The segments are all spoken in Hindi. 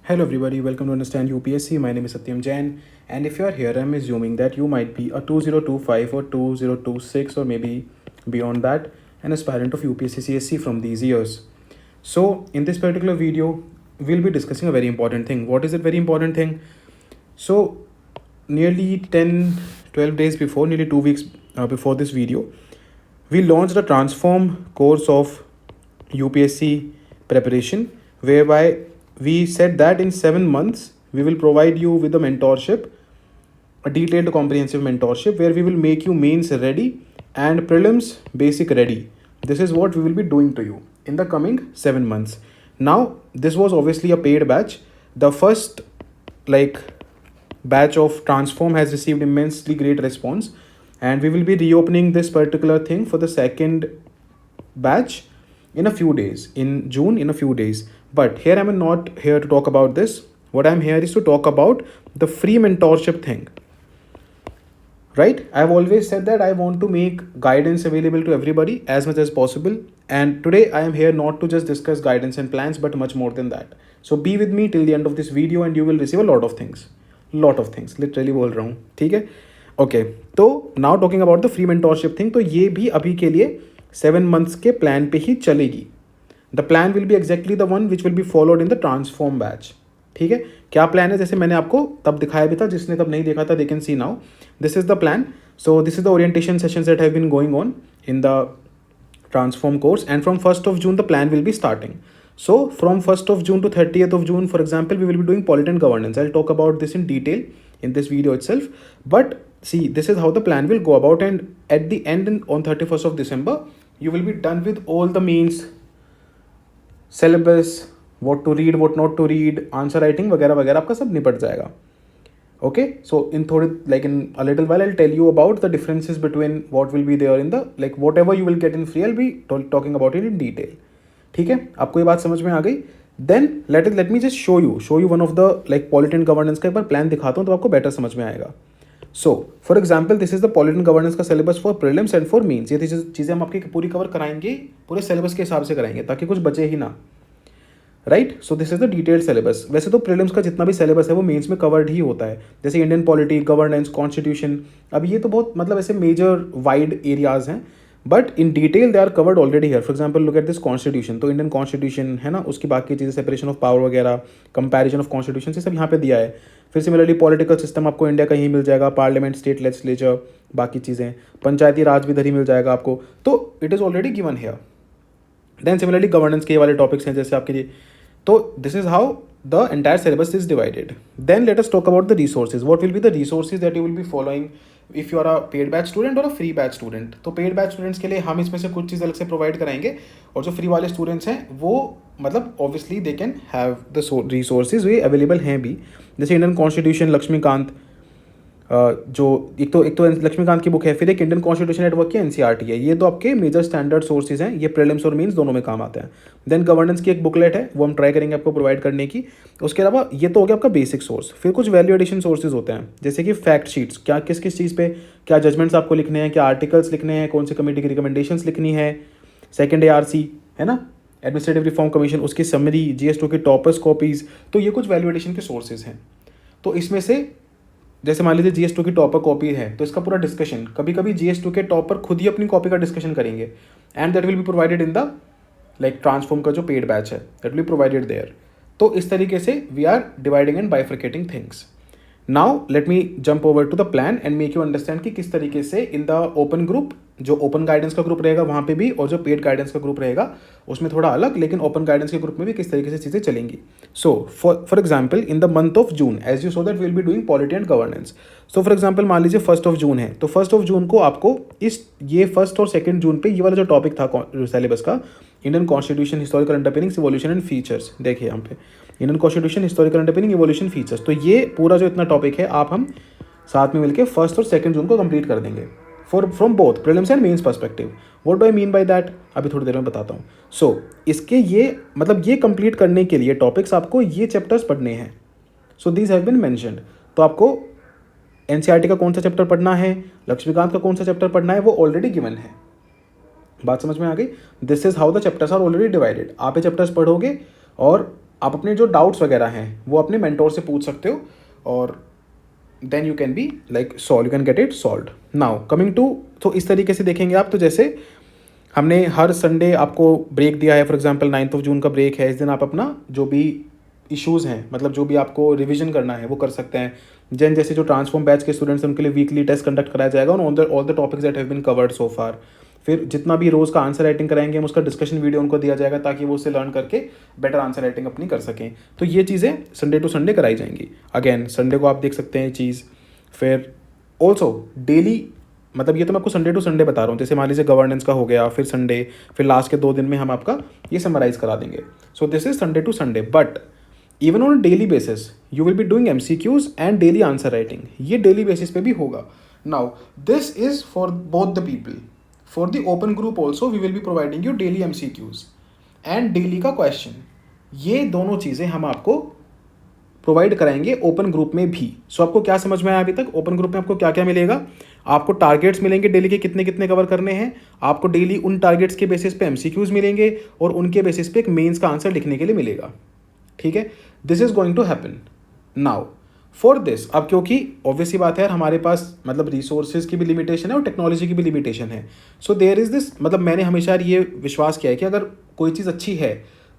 Hello everybody, welcome to Understand UPSC. My name is Satyam Jain, and if you are here, I'm assuming that you might be a 2025 or 2026 or maybe beyond that, an aspirant of UPSC CSC from these years. So in this particular video, we'll be discussing a very important thing. What is that very important thing? So nearly 10, 12 days before, nearly 2 weeks before this video, we launched a transform course of UPSC preparation, whereby we said that in 7 months we will provide you with a mentorship, a detailed comprehensive mentorship where we will make you mains ready and prelims basic ready. This is what we will be doing to you in the coming 7 months. Now, this was obviously a paid batch. The first batch of transform has received immensely great response, and we will be reopening this particular thing for the second batch in a few days, in June, in a few days. But here I'm not here to talk about this. What I'm here is to talk about the free mentorship thing. Right? I've always said that I want to make guidance available to everybody as much as possible. And today I am here not to just discuss guidance and plans, but much more than that. So be with me till the end of this video and you will receive a lot of things. Literally बोल रहा हूँ, ठीक है? Okay. तो now talking about the free mentorship thing, तो ये भी अभी के लिए 7 months के plan पे ही चलेगी. The plan will be exactly the one which will be followed in the transform batch. ठीक है, क्या प्लान है? जैसे मैंने आपको तब दिखाया भी था, जिसने तब नहीं देखा था they can see now. This is the plan. So this is the orientation sessions that have been going on in the transform course, and from 1st of June the plan will be starting. So from 1st of June to 30th of June, for example, we will be doing polity and governance. I'll talk about this in detail in this video itself, but see, this is how the plan will go about, and at the end on 31st of December you will be done with all the means, syllabus, what to read, what not to read, answer writing वगैरह वगैरह आपका सब निपट जाएगा. Okay, so in a little while I'll tell you about the differences between what will be there in the whatever you will get in free, I'll be talking about it in detail. ठीक है, आपको ये बात समझ में आ गई? Then let me just show you one of the polity and governance का एक बार प्लान दिखाता हूँ तो आपको बेटर समझ में आएगा. So for example, this is the polity and governance का syllabus for prelims and for means. ये चीज़ें हम आपकी पूरी कवर कराएंगे, पूरे syllabus के हिसाब से कराएंगे ताकि कुछ बचे ही ना. Right, so this is the detailed syllabus. वैसे तो प्रीलिम्स का जितना भी सिलेबस है वो मेंस में कवर्ड ही होता है, जैसे इंडियन पॉलिटी, गवर्नेंस, कॉन्स्टिट्यूशन. अब ये तो बहुत ऐसे मेजर वाइड एरियाज हैं, but in detail they are covered already here. For example look at this constitution, तो इंडियन कॉन्स्टिट्यूशन है ना, उसकी बाकी चीज़ें, सेपरेशन ऑफ पावर वगैरह, कंपैरिजन ऑफ कॉन्स्टिट्यूशन, ये सब यहाँ पे दिया है. फिर सिमिलरली पॉलिटिकल सिस्टम आपको इंडिया का ही मिल जाएगा, पार्लियामेंट, स्टेट लेजिस्लेचर, बाकी चीज़ें, पंचायती राज भी इधर ही मिल जाएगा आपको, तो it is already given here. Then similarly governance के वाले टॉपिक्स हैं जैसे आपके लिए. So this is how the entire syllabus is divided. Then let us talk about the resources. What will be the resources that you will be following if you are a paid batch student or a free batch student? तो paid batch students के लिए हम इसमें से कुछ चीज़ अलग से प्रोवाइड कराएंगे, और जो फ्री वाले स्टूडेंट्स हैं वो obviously they can have the resources, ये अवेलेबल हैं भी. जैसे इंडियन कॉन्स्टिट्यूशन लक्ष्मीकांत, जो एक तो लक्ष्मीकांत की बुक है, फिर एक इंडियन कॉन्स्टिट्यूशन नेटवर्क की एनसीईआरटी है. ये तो आपके मेजर स्टैंडर्ड सोर्सेज हैं, ये प्रीलिम्स और मीन्स दोनों में काम आते हैं. देन गवर्नेंस की एक बुकलेट है, वो हम ट्राई करेंगे आपको प्रोवाइड करने की. उसके अलावा ये तो हो गया आपका बेसिक सोर्स. फिर कुछ वैल्यू एडिशन सोर्सेज होते हैं, जैसे कि फैक्ट शीट्स, क्या किस चीज़ पे क्या जजमेंट्स आपको लिखने हैं, क्या आर्टिकल्स लिखने हैं, कौन सी कमेटी की रिकमेंडेशंस लिखनी है, सेकेंड ARC है ना, एडमिनिस्ट्रेटिव रिफॉर्म कमीशन, उसकी समरी, GS2 की टॉपर्स कॉपीज़. तो ये कुछ वैल्यू एडिशन के सोर्सेज हैं. तो इसमें से जैसे मान लीजिए GS2 की टॉपर कॉपी है, तो इसका पूरा डिस्कशन, कभी कभी GS2 के टॉपर खुद ही अपनी कॉपी का डिस्कशन करेंगे, and that will be provided in the transform का जो पेड बैच है, that will be provided there. तो इस तरीके से we are dividing and bifurcating things. Now let me jump over to the plan and make you understand कि किस तरीके से इन द ओपन ग्रुप, जो ओपन गाइडेंस का ग्रुप रहेगा वहाँ पे भी, और जो पेड गाइडेंस का ग्रुप रहेगा उसमें थोड़ा अलग, लेकिन ओपन गाइडेंस के ग्रुप में भी किस तरीके से चीज़ें चलेंगी. So for example in the month of June, as you so that will be doing polity and governance. So for example मान लीजिए 1st ऑफ जून है, तो 1st ऑफ जून को आपको ये 1st और 2nd जून पे ये वाला जो टॉपिक था सिलेबस का, Indian constitution, historical underpinnings, evolution and features, देखिए यहाँ पे Indian constitution, historical underpinning, evolution, features. तो ये पूरा जो इतना टॉपिक है आप हम साथ में मिलकर 1st और 2nd जून को कंप्लीट कर देंगे, from both prelims and mains perspective. What do I mean by that, अभी थोड़ी देर में बताता हूँ. सो इसके ये कंप्लीट करने के लिए टॉपिक्स आपको ये चैप्टर्स पढ़ने हैं. So these have been mentioned. तो आपको एनसीईआरटी का कौन सा चैप्टर पढ़ना है, लक्ष्मीकांत का कौन सा चैप्टर पढ़ना है, वो ऑलरेडी गिवन है. बात समझ में आ गई? This is how the chapters are already divided. आप ये चैप्टर्स पढ़ोगे और आप अपने जो डाउट्स वगैरह हैं वो अपने मेंटोर से पूछ सकते हो और then you can be like solve, you can get it solve. Now coming to, तो इस तरीके से देखेंगे आप। तो जैसे हमने हर संडे आपको ब्रेक दिया है, for example 9th of June का ब्रेक है, इस दिन आप अपना जो भी इश्यूज़ हैं, मतलब जो भी आपको रिवीजन करना है वो कर सकते हैं। जैसे जो ट्रांसफॉर्म बैच के स्टूडेंट्स हैं उनके लिए वीकली टेस्ट कंडक्ट कराया जाएगा all the topics that have been covered so far. फिर जितना भी रोज़ का आंसर राइटिंग कराएंगे हम उसका डिस्कशन वीडियो उनको दिया जाएगा ताकि वो उससे लर्न करके बेटर आंसर राइटिंग अपनी कर सकें। तो ये चीज़ें संडे टू संडे कराई जाएंगी। अगेन संडे को आप देख सकते हैं ये चीज़। फिर ऑल्सो डेली, मतलब ये तो मैं आपको संडे टू संडे बता रहा हूँ। जैसे मान लीजिए गवर्नेंस का हो गया, फिर संडे, फिर लास्ट के 2 दिन में हम आपका ये समराइज करा देंगे। So this is Sunday to Sunday, but even on daily basis you will be doing MCQs and daily answer writing. ये डेली बेसिस पे भी होगा। Now this is for both the people. For the open group also we will be providing you daily MCQs and daily का क्वेश्चन। ये दोनों चीज़ें हम आपको प्रोवाइड कराएंगे ओपन ग्रुप में भी। सो आपको क्या समझ में आया अभी तक? ओपन ग्रुप में आपको क्या क्या मिलेगा? आपको टारगेट्स मिलेंगे डेली के कितने कितने कवर करने हैं। आपको डेली उन टारगेट्स के बेसिस पे MCQs मिलेंगे और उनके बेसिस पे एक मेंस का आंसर लिखने के लिए मिलेगा। ठीक है, this is going to happen. Now for this, अब क्योंकि ऑब्वियस सी बात है यार, हमारे पास मतलब रिसोर्सेज की भी लिमिटेशन है और टेक्नोलॉजी की भी लिमिटेशन है। सो देयर इज दिस, मतलब मैंने हमेशा ये विश्वास किया है कि अगर कोई चीज़ अच्छी है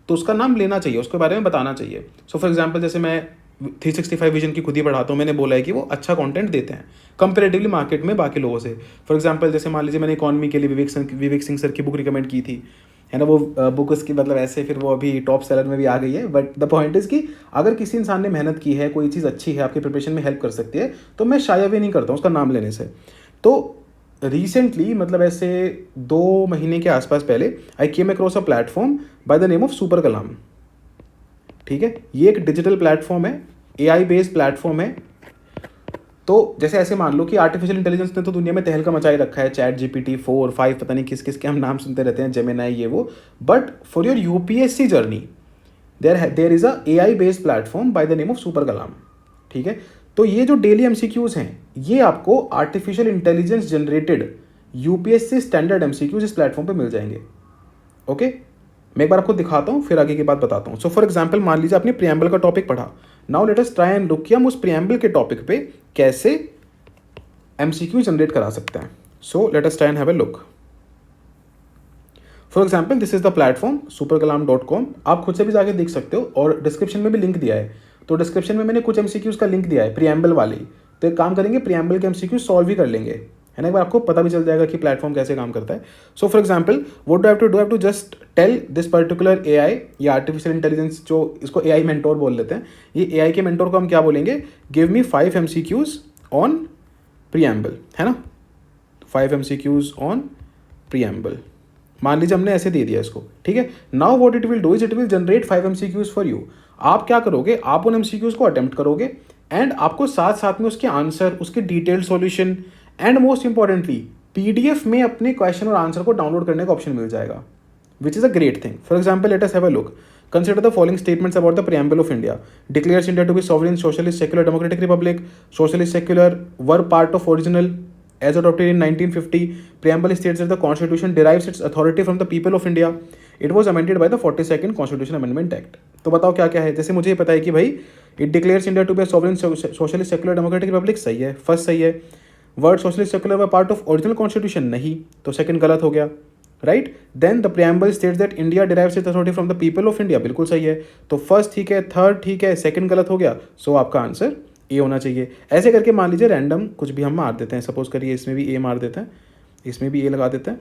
तो उसका नाम लेना चाहिए, उसके बारे में बताना चाहिए। सो फॉर एग्जाम्पल जैसे मैं 365 विजन की खुद ही पढ़ाता हूँ, मैंने बोला है कि वो अच्छा कंटेंट देते हैं कंपेरेटिवली मार्केट में बाकी लोगों से। फॉर एग्जाम्पल जैसे मान लीजिए मैंने इकॉनमी के लिए विवेक सिंह सर की बुक रिकमेंड की थी, है ना। वो बुक उसकी मतलब ऐसे फिर वो अभी टॉप सेलर में भी आ गई है। बट द पॉइंट इज़ कि अगर किसी इंसान ने मेहनत की है, कोई चीज़ अच्छी है, आपकी प्रिपरेशन में हेल्प कर सकती है, तो मैं शायद भी नहीं करता हूँ उसका नाम लेने से। तो रिसेंटली, मतलब ऐसे 2 महीने के आसपास पहले, I came across a platform by the name of super Kalam. ठीक है, ये एक डिजिटल प्लेटफॉर्म है, AI बेस्ड प्लेटफॉर्म है। तो जैसे ऐसे मान लो कि आर्टिफिशियल इंटेलिजेंस ने तो दुनिया में तहलका मचाई रखा है, ChatGPT 4, 5, पता नहीं किस किस के हम नाम सुनते रहते हैं, जेमिनाई ये वो। But for your UPSC journey there is a AI based platform by the name of super Kalam. ठीक है, तो ये जो डेली MCQs हैं ये आपको artificial intelligence generated UPSC standard MCQs इस प्लेटफॉर्म पे मिल जाएंगे। ओके, मैं एक बार आपको दिखाता हूँ फिर आगे की बात बताता हूँ। सो फॉर एग्जाम्पल मान लीजिए आपने प्रियम्बल का टॉपिक पढ़ा। Now let us try and look कि हम उस प्रियम्बल के टॉपिक पे कैसे MCQ जनरेट करा सकते हैं। So let us try and have a look. For example this is the platform superkalam.com। आप खुद से भी जाके देख सकते हो और डिस्क्रिप्शन में भी लिंक दिया है। तो डिस्क्रिप्शन में मैंने कुछ MCQs का लिंक दिया है प्रियम्बल वाले। तो एक काम करेंगे, प्रियम्बल के MCQ सॉल्व ही कर लेंगे, है ना। एक बार आपको पता भी चल जाएगा कि प्लेटफॉर्म कैसे काम करता है। So for example what do have to just tell this particular AI या आर्टिफिशियल इंटेलिजेंस, जो इसको AI मेंटोर बोल लेते हैं, ये AI के मेंटोर को हम क्या बोलेंगे, give me 5 MCQs on preamble, है ना। 5 MCQs ऑन प्रियम्बल मान लीजिए हमने ऐसे दे दिया इसको। ठीक है, now what it will do is it will generate 5 MCQs for you. आप क्या करोगे, आप उन MCQs को अटेम्प्ट करोगे एंड आपको साथ साथ में उसके आंसर, उसके detailed solution and most importantly PDF में अपने क्वेश्चन और आंसर को डाउनलोड करने का ऑप्शन मिल जाएगा, which is a great thing. For example let us have a look. Consider the following statements about the preamble of India. Declares India to be sovereign, socialist, secular, democratic republic. Socialist, secular were part of original as adopted in 1950. Preamble states that the constitution derives its authority from the people of India. It was amended by the 42nd Constitution Amendment Act. तो बताओ क्या क्या है। जैसे मुझे ये पता है कि भाई it declares India to be a sovereign, socialist, secular, democratic republic, सही है, फर्स्ट सही है। Word socialist secular were part of original constitution, नहीं, तो सेकंड गलत हो गया, right. Then the preamble states that India derives its authority from the people of India, बिल्कुल सही है। तो फर्स्ट ठीक है, थर्ड ठीक है, सेकंड गलत हो गया। सो आपका आंसर ए होना चाहिए। ऐसे करके मान लीजिए रैंडम कुछ भी हम मार देते हैं। सपोज करिए इसमें भी ए मार देते हैं, इसमें भी ए लगा देते हैं,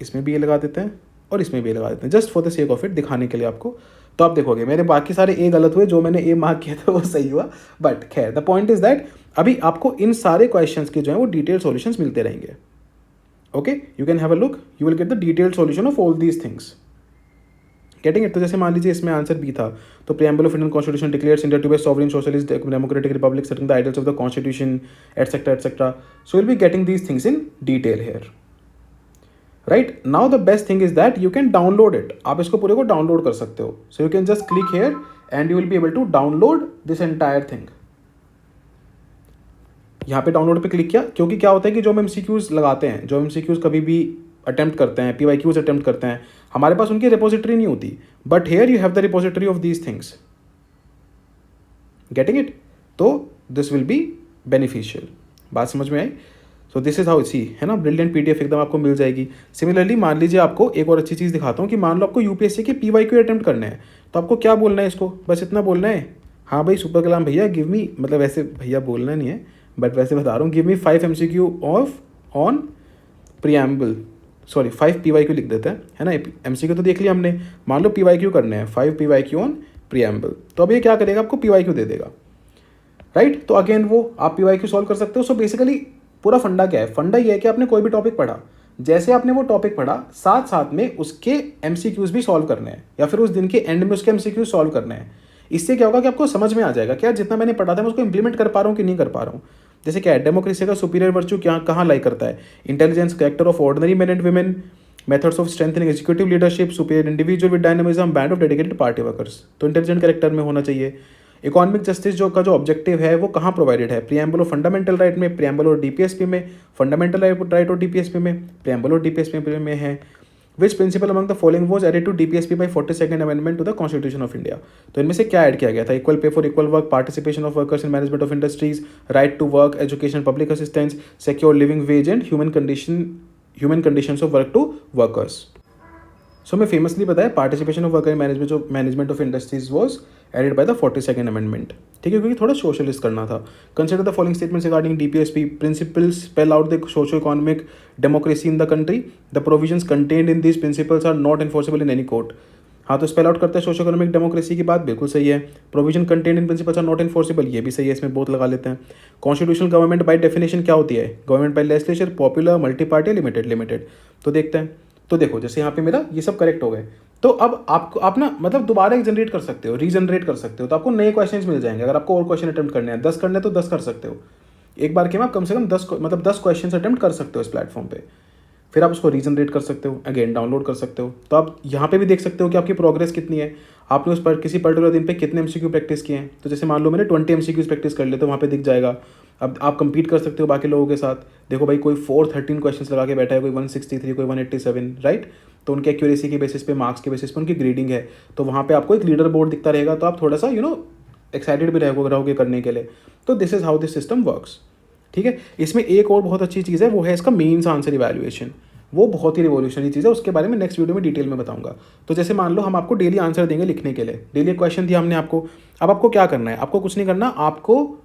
इसमें भी ए लगा देते हैं और इसमें भी ए लगा देते हैं, just for the sake of it, दिखाने के लिए आपको। तो आप देखोगे मेरे बाकी सारे ए गलत हुए, जो मैंने ए मार्क किया था वो सही हुआ। बट खैर द पॉइंट इज दैट अभी आपको इन सारे क्वेश्चंस के जो है वो डिटेल सॉल्यूशंस मिलते रहेंगे। Okay, you can have a look, you will get the detailed solution of all these things. Getting it? तो जैसे मान लीजिए इसमें आंसर बी था, तो preamble of Indian constitution declares India to be sovereign socialist democratic republic setting the ideals of the constitution etcetera etcetera. So will be getting these things in detail here, right. Now the best thing is that you can download it. आप इसको पूरे को डाउनलोड कर सकते हो। So you can just click here and you will be able to download this entire thing. यहाँ पे डाउनलोड पे क्लिक किया, क्योंकि क्या होता है कि जो हम MCQs लगाते हैं, जो MCQs कभी भी अटेम्प्ट करते हैं, PYQs अटेम्प्ट करते हैं, हमारे पास उनकी रिपोजिटरी नहीं होती। But here you have the repository of these things. Getting it? तो दिस विल बी बेनिफिशियल। बात समझ में आई? सो दिस इज हाउ सी, है ना, ब्रिलियंट पीडीएफ एकदम आपको मिल जाएगी। सिमिलरली मान लीजिए आपको एक और अच्छी चीज़ दिखाता हूँ कि मान लो आपको यूपीएससी के पीवाईक्यू अटेम्प्ट करने हैं, तो आपको क्या बोलना है इसको, बस इतना बोलना है, हाँ भाई सुपर कलाम भैया गिव मी, मतलब वैसे भैया बोलना नहीं है बट वैसे बता रहा हूँ, give me 5 MCQ of on preamble, sorry 5 PYQ लिख देते हैं, है ना। MCQ तो देख लिया हमने, मान लो PYQ करने हैं, 5 PYQ ऑन प्रियम्बल। तो अब ये क्या करेगा, आपको PYQ दे देगा, राइट। तो अगेन वो आप PYQ सॉल्व कर सकते हो। सो बेसिकली पूरा फंडा क्या है, फंडा ये है कि आपने कोई भी टॉपिक पढ़ा, जैसे आपने वो टॉपिक पढ़ा साथ साथ में उसके MCQs भी सॉल्व करने हैं, या फिर उस दिन के एंड में उसके MCQs सॉल्व करने हैं। इससे क्या होगा कि आपको समझ में आ जाएगा कि यार जितना मैंने पढ़ा था मैं उसको इंप्लीमेंट कर पा रहा हूँ कि नहीं कर पा रहा हूँ। जैसे क्या है, डेमोक्रेसी का सुपीरियर वर्च्यू क्या कहाँ लाई करता है, intelligence, character of ordinary man and women, methods of strengthening executive leadership, superior individual with dynamism, band of dedicated party workers. तो इंटेलिजेंट कैरेक्टर में होना चाहिए। इकोनॉमिक जस्टिस जो ऑब्जेक्टिव है वो कहाँ प्रोवाइडेड है, प्रियम्बल और फंडामेंटल राइट में, प्रियम्बल और डीपीएसपी में, फंडामेंटल राइट और डीपीएसपी में, प्रियम्बल और डीपीएसपी में है। Which principle among the following was added to DPSP by 42nd amendment to the constitution of India. तो इनमें से क्या ऐड किया गया था, equal pay for equal work, participation of workers in management of industries, right to work, education, public assistance, secure living wage and human conditions of work to workers. So मैं फेमसली बताया participation of worker in management of industries was added by the 42nd amendment, ठीक है, क्योंकि थोड़ा सोशलिस्ट करना था। Consider the following statements regarding DPSP, principles spell out the socio economic democracy in the country, the provisions contained in these principles are not enforceable in any court. हाँ, तो स्पेल आउट करते हैं सोशो इकोनॉमिक डेमोक्रेसी की बात, बिल्कुल सही है। Provision contained in principles are not enforceable, ये भी सही है, इसमें बहुत लगा लेते हैं। कॉन्स्टिट्यूशनल गवर्नमेंट बाय डेफिनेशन क्या होती है, government by legislature, popular, multi party, limited. तो देखते हैं। तो देखो जैसे यहाँ पे मेरा ये सब करेक्ट हो गए, तो अब आपको आप ना मतलब दोबारा एक जनरेट कर सकते हो, रीजनरेट कर सकते हो, तो आपको नए क्वेश्चंस मिल जाएंगे। अगर आपको और क्वेश्चन अटेम्प्ट करने हैं, 10 करने हैं तो 10 कर सकते हो एक बार के में, आप कम से कम 10 क्वेश्चन अटेम्प्ट कर सकते हो इस प्लेटफॉर्म पे। फिर आप उसको रीजनरेट कर सकते हो, अगेन डाउनलोड कर सकते हो। तो आप यहाँ पे भी देख सकते हो कि आपकी प्रोग्रेस कितनी है, आपने उस पर किसी पर्टिकुलर दिन पे कितने MCQ प्रैक्टिस किए हैं। तो जैसे मान लो मैंने 20 MCQs प्रैक्टिस कर लिए, तो वहाँ पे दिख जाएगा। अब आप कंपीट कर सकते हो बाकी लोगों के साथ। देखो भाई, कोई 413 क्वेश्चंस लगा के बैठा है, कोई 163, कोई 187, राइट। तो उनके एक्यूरेसी के बेसिस पे, मार्क्स के बेसिस पे उनकी ग्रेडिंग है। तो वहाँ पे आपको एक लीडर बोर्ड दिखता रहेगा, तो आप थोड़ा सा एक्साइटेड भी रहोगे करने के लिए। तो this is how this system works, ठीक है। इसमें एक और बहुत अच्छी चीज़ है, वो है इसका मेंस आंसर इवैल्यूएशन। वो बहुत ही रिवोल्यूशनरी चीज़ है, उसके बारे में नेक्स्ट वीडियो में डिटेल में बताऊंगा। तो जैसे मान लो हम आपको डेली आंसर देंगे लिखने के लिए, डेली क्वेश्चन दिया हमने आपको। अब आपको क्या करना है, आपको कुछ नहीं करना, आपको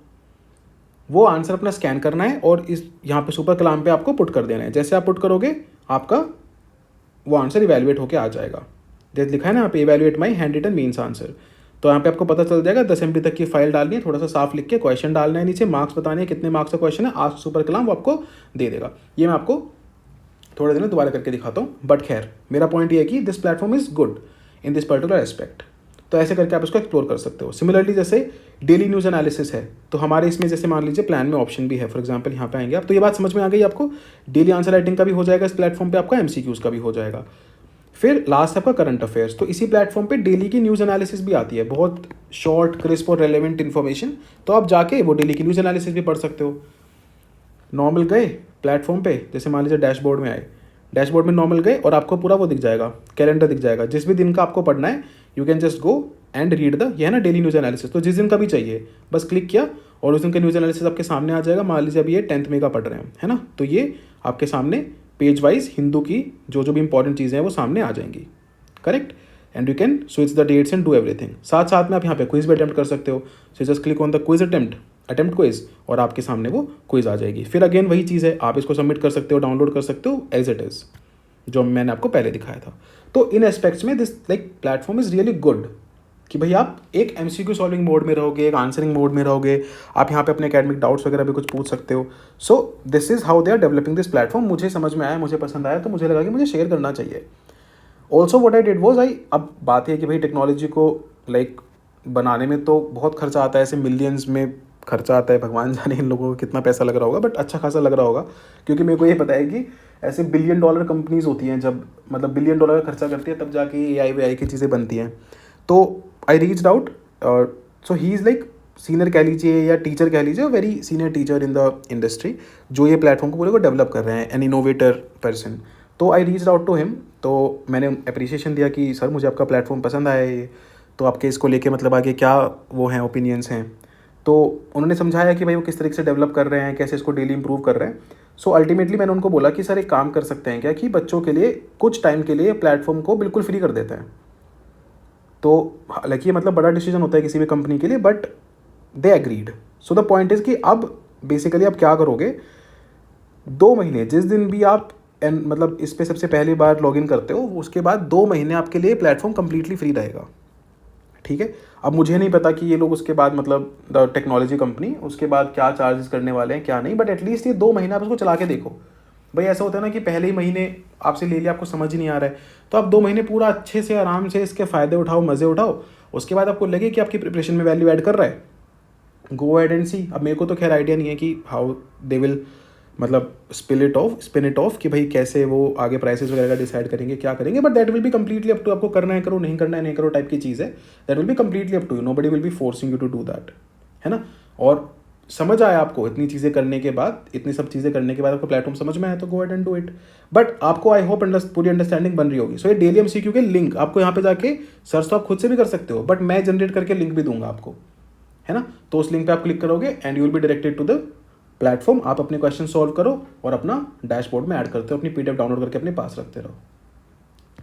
वो आंसर अपना स्कैन करना है और इस यहाँ पे सुपर कलाम पे आपको पुट कर देना है। जैसे आप पुट करोगे, आपका वो आंसर इवैल्यूएट होके आ जाएगा। जैसे लिखा है ना यहाँ पे, evaluate my handwritten means answer. तो यहाँ पे आपको पता चल जाएगा 10 MB तक की फाइल डालनी है, थोड़ा सा साफ लिख के क्वेश्चन डालना है, नीचे मार्क्स बताने हैं कितने मार्क्स का क्वेश्चन है, आज सुपर कलाम वो आपको दे देगा। ये मैं आपको थोड़े दिन में दोबारा करके दिखाता हूँ, बट खैर मेरा पॉइंट ये है कि this platform is good in this particular aspect. तो ऐसे करके आप इसको एक्सप्लोर कर सकते हो। सिमिलरली जैसे डेली न्यूज़ एनालिसिस है, तो हमारे इसमें जैसे मान लीजिए प्लान में ऑप्शन भी है, फॉर एग्जांपल यहाँ पे आएंगे आप, तो ये बात समझ में आ गई आपको। डेली आंसर राइटिंग का भी हो जाएगा इस प्लेटफॉर्म पे, आपका MCQs का भी हो जाएगा। फिर लास्ट आपका करंट अफेयर्स, तो इसी प्लेटफॉर्म पे डेली की न्यूज़ एनालिसिस भी आती है, बहुत शॉर्ट, क्रिस्प और रेलेवेंट इन्फॉर्मेशन। तो आप जाके वो डेली की न्यूज़ एनालिसिस भी पढ़ सकते हो। नॉर्मल गए प्लेटफॉर्म पे, जैसे मान लीजिए डैशबोर्ड में आए, डैशबोर्ड में नॉर्मल गए और आपको पूरा वो दिख जाएगा, कैलेंडर दिख जाएगा, जिस भी दिन का आपको पढ़ना है you can just go and read the, ये है ना डेली न्यूज़ एनालिसिस। तो जिस दिन का भी चाहिए बस क्लिक किया और उस दिन का न्यूज़ एनालिसिस आपके सामने आ जाएगा। मान लीजिए अभी ये 10th में का पढ़ रहे हैं, है ना, तो ये आपके सामने पेज वाइज हिंदू की जो भी इंपॉर्टेंट चीज़ें हैं वो सामने आ जाएंगी, correct. And you can switch the dates and do everything. साथ साथ में आप यहाँ पे क्विज भी अटेम्प्ट कर सकते हो। So just click on the quiz attempt quiz और आपके सामने वो क्विज आ जाएगी। फिर अगेन वही चीज़ है, आप इसको सबमिट कर सकते हो, डाउनलोड कर सकते हो एज इट इज़, जो मैंने आपको पहले दिखाया था। तो इन एस्पेक्ट्स में this platform is really good कि भाई आप एक MCQ सॉल्विंग मोड में रहोगे, एक आंसरिंग मोड में रहोगे, आप यहाँ पे अपने एकेडमिक डाउट्स वगैरह भी कुछ पूछ सकते हो। So this is how they are developing this platform. मुझे समझ में आया, मुझे पसंद आया, तो मुझे लगा कि मुझे शेयर करना चाहिए। Also what I did was अब बात है कि भाई टेक्नोलॉजी को बनाने में तो बहुत खर्चा आता है, ऐसे मिलियंस में खर्चा आता है, भगवान जाने इन लोगों को कितना पैसा लग रहा होगा, बट अच्छा खासा लग रहा होगा। क्योंकि मेरे को ये पता है कि ऐसे $1 बिलियन कंपनीज होती हैं, जब मतलब $1 बिलियन का खर्चा करती है तब जाके AI की चीज़ें बनती हैं। तो I reached out, so he is senior कह लीजिए या टीचर कह लीजिए, very senior teacher in the industry, जो ये प्लेटफॉर्म को पूरे को डेवलप कर रहे हैं, एन इनोवेटर पर्सन। तो I reached out to him, तो मैंने अप्रिसिएशन दिया कि सर मुझे आपका प्लेटफॉर्म पसंद आया है, तो आपके इसको लेके मतलब आगे क्या वो हैं ओपिनियंस हैं। तो उन्होंने समझाया कि भाई वो किस तरीके से डेवलप कर रहे हैं, कैसे इसको डेली इंप्रूव कर रहे हैं। सो अल्टीमेटली मैंने उनको बोला कि सर एक काम कर सकते हैं क्या कि बच्चों के लिए कुछ टाइम के लिए प्लेटफॉर्म को बिल्कुल फ्री कर देते हैं। तो हालांकि ये मतलब बड़ा डिसीजन होता है किसी भी कंपनी के लिए, but they agreed. So the point is कि अब बेसिकली आप क्या करोगे, 2 महीने जिस दिन भी आप मतलब इस पर सबसे पहली बार लॉगिन करते हो, उसके बाद 2 महीने आपके लिए प्लेटफॉर्म कम्प्लीटली फ्री रहेगा। ठीक है, अब मुझे नहीं पता कि ये लोग उसके बाद मतलब द टेक्नोलॉजी कंपनी उसके बाद क्या चार्जेस करने वाले हैं क्या नहीं, बट एटलीस्ट ये 2 महीने आप उसको चला के देखो। भाई ऐसा होता है ना कि पहले ही महीने आपसे ले लिया, आपको समझ ही नहीं आ रहा है, तो आप 2 महीने पूरा अच्छे से आराम से इसके फ़ायदे उठाओ, मज़े उठाओ। उसके बाद आपको लगे कि आपकी प्रिपरेशन में वैल्यू ऐड कर रहा है, गो एड एंड सी। अब मेरे को तो खैर आइडिया नहीं है कि हाउ दे विल मतलब स्पिन इट ऑफ कि भाई कैसे वो आगे प्राइसेस वगैरह का डिसाइड करेंगे, क्या करेंगे, but that will be completely up to, आपको करना है करो, नहीं करना है नहीं करो टाइप की चीज़ है। That will be completely up to you, nobody will be forcing you to do that, है ना। और समझ आया आपको इतनी चीज़ें करने के बाद, इतनी सब चीज़ें करने के बाद आपको प्लेटफॉर्म समझ में आया तो go ahead and do it. But आपको आई होप पूरी अंडरस्टैंडिंग बन रही होगी। सो ये डेली एमसीक्यू के लिंक आपको यहाँ पे जाके सर्च तो आप खुद से भी कर सकते हो, बट मैं जनरेट करके लिंक भी दूंगा आपको, है ना। तो उस लिंक पे आप क्लिक करोगे and you will be directed to the platform. आप अपने क्वेश्चन सॉल्व करो और अपना डैशबोर्ड में ऐड करते हो, अपनी पीडीएफ डाउनलोड करके अपने पास रखते रहो।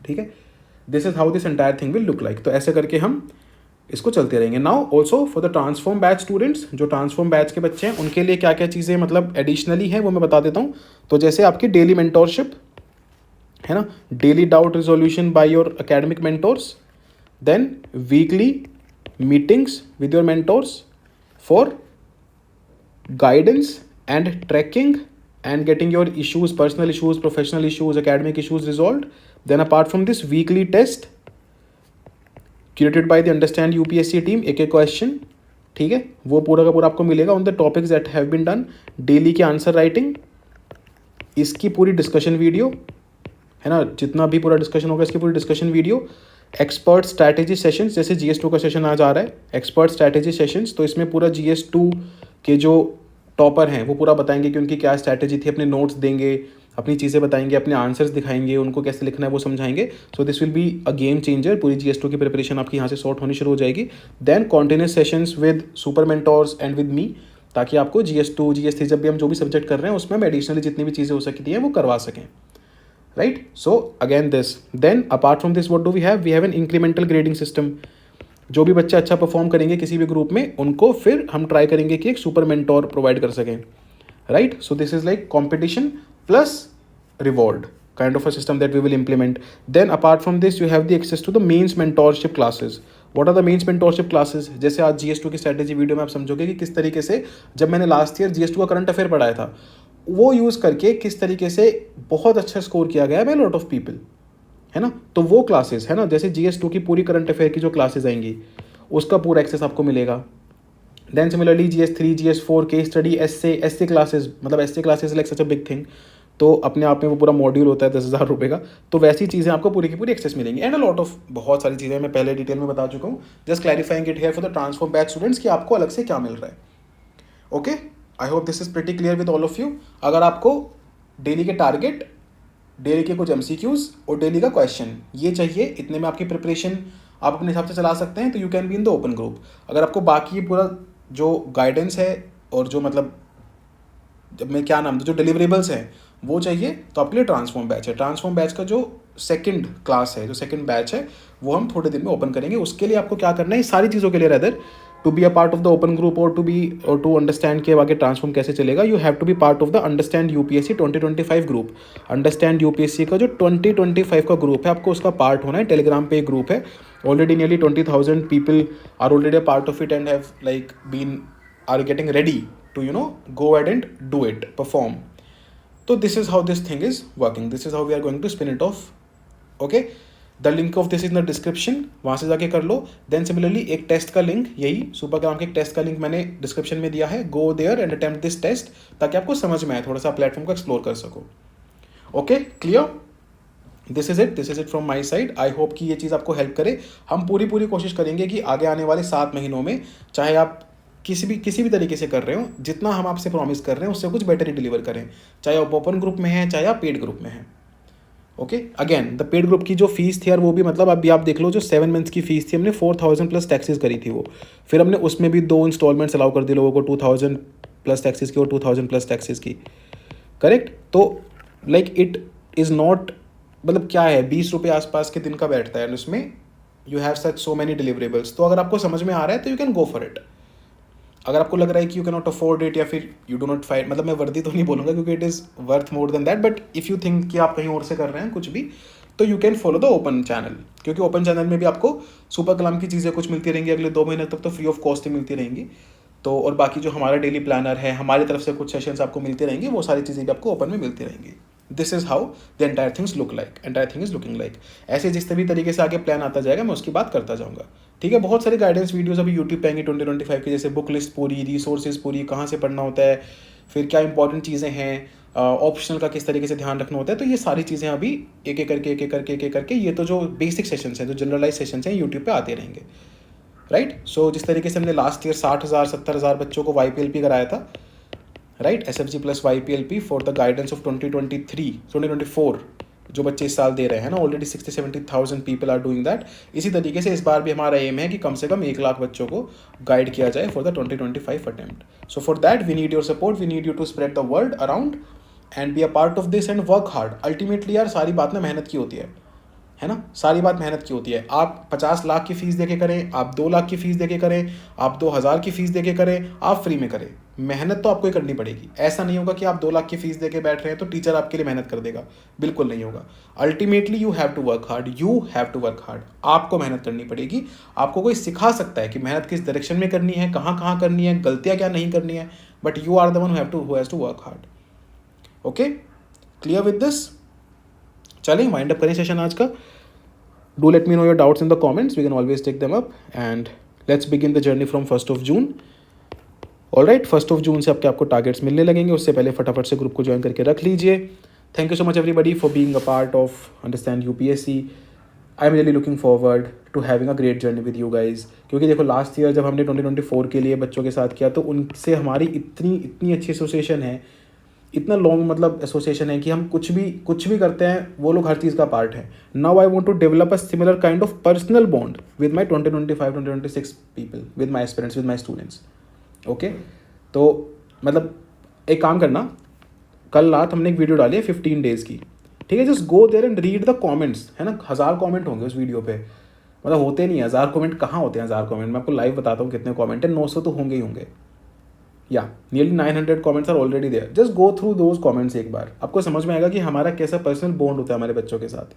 ठीक है, this is how this entire thing will look like. तो ऐसे करके हम इसको चलते रहेंगे। Now also for the transform batch students, जो ट्रांसफॉर्म बैच के बच्चे हैं उनके लिए क्या क्या चीज़ें मतलब एडिशनली है वो मैं बता देता हूँ। तो जैसे आपकी डेली मेंटोरशिप है ना, daily doubt resolution by your academic mentors, then weekly meetings with your mentors for guidance and tracking and getting your issues, personal issues, professional issues, academic issues resolved. Then apart from this, weekly test curated by the Understand UPSC team, एक क्वेश्चन, ठीक है, वो पूरा का पूरा आपको मिलेगा on the topics that have been done. Daily की आंसर राइटिंग, इसकी पूरी डिस्कशन वीडियो, है ना, जितना भी पूरा डिस्कशन होगा इसकी पूरी discussion video. Expert strategy sessions, जैसे GS2 का सेशन आज आ रहा है, एक्सपर्ट स्ट्रैटेजी सेशंस, तो इसमें पूरा GS2 के जो टॉपर हैं वो पूरा बताएंगे कि उनकी क्या स्ट्रैटेजी थी, अपने नोट्स देंगे, अपनी चीज़ें बताएंगे, अपने आंसर्स दिखाएंगे, उनको कैसे लिखना है वो समझाएंगे। So this will be a game changer. पूरी GS2 की प्रिपरेशन आपकी यहाँ से सॉर्ट होनी शुरू हो जाएगी। Then continuous sessions with super mentors and with me, ताकि आपको GS2 GS3 जब भी हम जो भी सब्जेक्ट कर रहे हैं उसमें हम एडिशनली जितनी भी चीज़ें हो सकती हैं वो करवा सकें, right. So again this, then apart from this what do we have an incremental grading system. जो भी बच्चे अच्छा परफॉर्म करेंगे किसी भी ग्रुप में, उनको फिर हम ट्राई करेंगे कि एक सुपर मेंटोर प्रोवाइड कर सकें, right. So this is like competition plus reward kind of a system that we will implement. Then apart from this you have the access to the means mentorship classes. What are the means mentorship classes? जैसे आज GS2 की स्ट्रैटेजी वीडियो में आप समझोगे कि किस तरीके से जब मैंने लास्ट ईयर GS2 का करंट अफेयर पढ़ाया था, वो यूज़ करके किस तरीके से बहुत अच्छा स्कोर किया गया है बाय लॉट ऑफ पीपल, है ना। तो वो क्लासेस है ना, जैसे GS2 की पूरी करंट अफेयर की जो क्लासेस आएंगी उसका पूरा एक्सेस आपको मिलेगा। Then similarly GS3 GS4 case study, essay classes, मतलब essay classes like such a big thing, तो अपने आप में वो पूरा मॉड्यूल होता है 10,000 रुपये का। तो वैसी चीज़ें आपको पूरी की पूरी एक्सेस मिलेंगी एंड अ लॉट ऑफ बहुत सारी चीज़ें मैं पहले डिटेल में बता चुका हूँ। Just clarifying it here for the transform batch students कि आपको अलग से क्या मिल रहा है। Okay, I hope this is pretty clear with all of you. अगर आपको डेली के टारगेट, डेली के कुछ MCQs और डेली का क्वेश्चन ये चाहिए, इतने में आपकी प्रिपरेशन आप अपने हिसाब से चला सकते हैं, तो you can be in the open group. अगर आपको बाकी पूरा जो गाइडेंस है और जो मतलब जब मैं क्या नाम जो डिलीवरेबल्स हैं वो चाहिए, तो आपके लिए ट्रांसफॉर्म बैच है। ट्रांसफॉर्म बैच का जो सेकंड क्लास है, जो सेकंड बैच है, वो हम थोड़े दिन में ओपन करेंगे। उसके लिए आपको क्या करना है, सारी चीज़ों के लिए rather to be a part of the open group और टू अंडरस्टैंड के आगे ट्रांसफॉर्म कैसे चलेगा, you have to be part of the understand UPSC 2025 group. Understand UPSC का जो 2025 का ग्रुप है, आपको उसका पार्ट होना है। टेलीग्राम पे एक ग्रुप है, already nearly 20,000 people are already a part of it and have like been are getting ready to go ahead and do it, perform. So this is how this thing is working, this is how we are going to spin it off. Okay, the link of this is in the description, वहाँ से जाके कर लो। Then similarly एक टेस्ट का लिंक, यही सुपरग्राम के एक टेस्ट का लिंक मैंने डिस्क्रिप्शन में दिया है, go there and attempt this test, ताकि आपको समझ में आए, थोड़ा सा प्लेटफॉर्म को एक्सप्लोर कर सको। Okay, clear? This is it from my side. I hope कि ये चीज़ आपको हेल्प करे। हम पूरी कोशिश करेंगे कि आगे आने वाले 7 महीनों में, चाहे आप किसी भी तरीके से कर रहे हो, जितना हम आपसे प्रॉमिस कर रहे हैं उससे कुछ बेटर ही डिलीवर करें, चाहे आप ओपन ग्रुप में हैं चाहे आप पेड ग्रुप में हैं। Okay, again the paid group की जो फीस थी यार वो भी मतलब अभी आप देख लो, जो 7 मंथ्स की फीस थी हमने 4000 प्लस टैक्सेस करी थी वो, फिर हमने उसमें भी 2 इंस्टॉलमेंट्स अलाउ कर दी लोगों को 2000 प्लस टैक्सेस की और 2000 प्लस टैक्सेस की, करेक्ट। तो लाइक इट इज़ नॉट, मतलब क्या है, 20 रुपये आसपास के दिन का बैठता है, एंड उसमें you have such so many deliverables. तो अगर आपको समझ में आ रहा है तो you can go for it. अगर आपको लग रहा है कि you can not afford it या फिर यू डू नॉट फाइट, मतलब मैं वर्दी तो नहीं बोलूँगा क्योंकि it is worth more than that, but if you think कि आप कहीं और से कर रहे हैं कुछ भी, तो you can follow the open channel, क्योंकि ओपन चैनल में भी आपको सुपर कलाम की चीज़ें कुछ मिलती रहेंगी अगले 2 महीने तक, तो फ्री ऑफ कॉस्ट ही मिलती रहेंगी। तो और बाकी जो हमारा डेली प्लानर है, हमारी तरफ से कुछ सेशंस आपको मिलते रहेंगे, वो सारी चीज़ें भी आपको ओपन में मिलती रहेंगी। This is how the entire things look like, entire thing is looking like. ऐसे जिस भी तरीके से आगे प्लान आता जाएगा मैं उसकी बात करता जाऊँगा, ठीक है। बहुत सारी गाइडेंस वीडियोस अभी यूट्यूब पे आएंगी 2025 की, जैसे बुक लिस्ट पूरी, रिसोर्सेज पूरी, कहाँ से पढ़ना होता है, फिर क्या इंपॉर्टेंट चीज़ें हैं, ऑप्शनल का किस तरीके से ध्यान रखना होता है। तो ये सारी चीज़ें अभी एक एक करके एक एक करके एक एक करके, ये तो जो बेसिक सेशंस हैं, जो जनरलाइज सेशंस हैं, यूट्यूब पे आते रहेंगे, राइट। सो जिस तरीके से हमने लास्ट ईयर 60,000 70,000 बच्चों को YPLP कराया था, right, SFG plus YPLP for the guidance of 2024, जो बच्चे इस साल दे रहे हैं ना, already 60-70,000 people are doing that. इसी तरीके से इस बार भी हमारा एम है कि कम से कम 1 लाख बच्चों को गाइड किया जाए for the 2025 attempt. So for that we need your support, we need you to spread the word around and be a part of this and work hard. Ultimately यार सारी बात ना मेहनत की होती है ना, सारी बात मेहनत की होती है। आप 50 लाख की फीस दे के करें, आप 2 लाख की फीस दे के करें, आप 2000 की फीस दे के करें, आप फ्री में करें, मेहनत तो आपको ही करनी पड़ेगी। ऐसा नहीं होगा कि आप 2 लाख की फीस दे के बैठ रहे हैं तो टीचर आपके लिए मेहनत कर देगा, बिल्कुल नहीं होगा। Ultimately you have to work hard, you have to work hard, आपको मेहनत करनी पड़ेगी। आपको कोई सिखा सकता है कि मेहनत किस डायरेक्शन में करनी है, कहाँ कहाँ करनी है, गलतियाँ क्या नहीं करनी है, but you are the one who has to work hard. Okay, clear with this? चलें वाइंड अप करें सेशन आज का। Do let me know your doubts in the comments. We can always take them up and let's begin the journey from 1st of June. Alright, 1st of June से आपको टारगेट्स मिलने लगेंगे, उससे पहले फटाफट से ग्रुप को ज्वाइन करके रख लीजिए। Thank you so much everybody for being a part of understand UPSC। I am really looking forward to having a great journey with you guys, क्योंकि देखो लास्ट ईयर जब हमने 2024 के लिए बच्चों के साथ किया तो उनसे हमारी इतनी अच्छी एसोसिएशन है, इतना लॉन्ग मतलब एसोसिएशन है कि हम कुछ भी करते हैं वो लोग हर चीज़ का पार्ट है। Now I want to develop a similar kind of personal bond with my 2025-2026 people, with my aspirants, with my students. Okay, तो मतलब एक काम करना, कल रात हमने एक वीडियो डाली है 15 डेज़ की, ठीक है। Just go there and read the comments, है ना। 1000 कॉमेंट होंगे उस वीडियो पे, मतलब होते नहीं 1000 कॉमेंट, कहाँ होते हैं 1000 कॉमेंट। मैं आपको लाइव बताता हूँ कितने कॉमेंट है, 900 तो होंगे ही होंगे। या nearly 900 comments are already there. Just go through those comments एक बार, आपको समझ में आएगा कि हमारा कैसा पर्सनल बॉन्ड होता है हमारे बच्चों के साथ,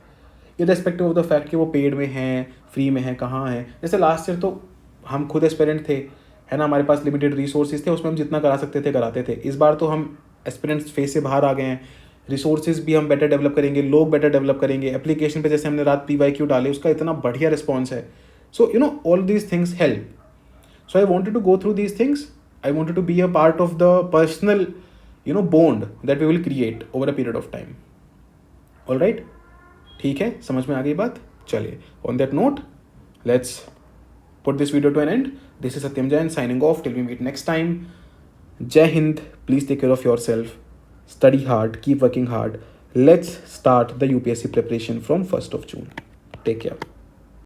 इररेस्पेक्टिव ऑफ द फैक्ट कि वो पेड में हैं, फ्री में हैं, कहाँ हैं। जैसे लास्ट ईयर तो हम खुद एस्पिरेंट थे, है ना, हमारे पास लिमिटेड रिसोर्सेज थे, उसमें हम जितना करा सकते थे कराते थे। इस बार तो हम एस्पिरेंट्स फेज से बाहर आ गए हैं, रिसोर्सेज भी हम बेटर डेवलप करेंगे, लोग बेटर डेवलप करेंगे। एप्लीकेशन पे जैसे हमने रात PYQ डाले, उसका इतना बढ़िया रिस्पॉन्स है। So you know all these things help. So I wanted to go through these things. I wanted to be a part of the personal, bond that we will create over a period of time. All right? ठीक है, समझ में आ गई बात? चलिए, on that note, let's put this video to an end. This is Satyam Jain signing off till we meet next time. Jai Hind. Please take care of yourself. Study hard. Keep working hard. Let's start the UPSC preparation from 1st of June. Take care.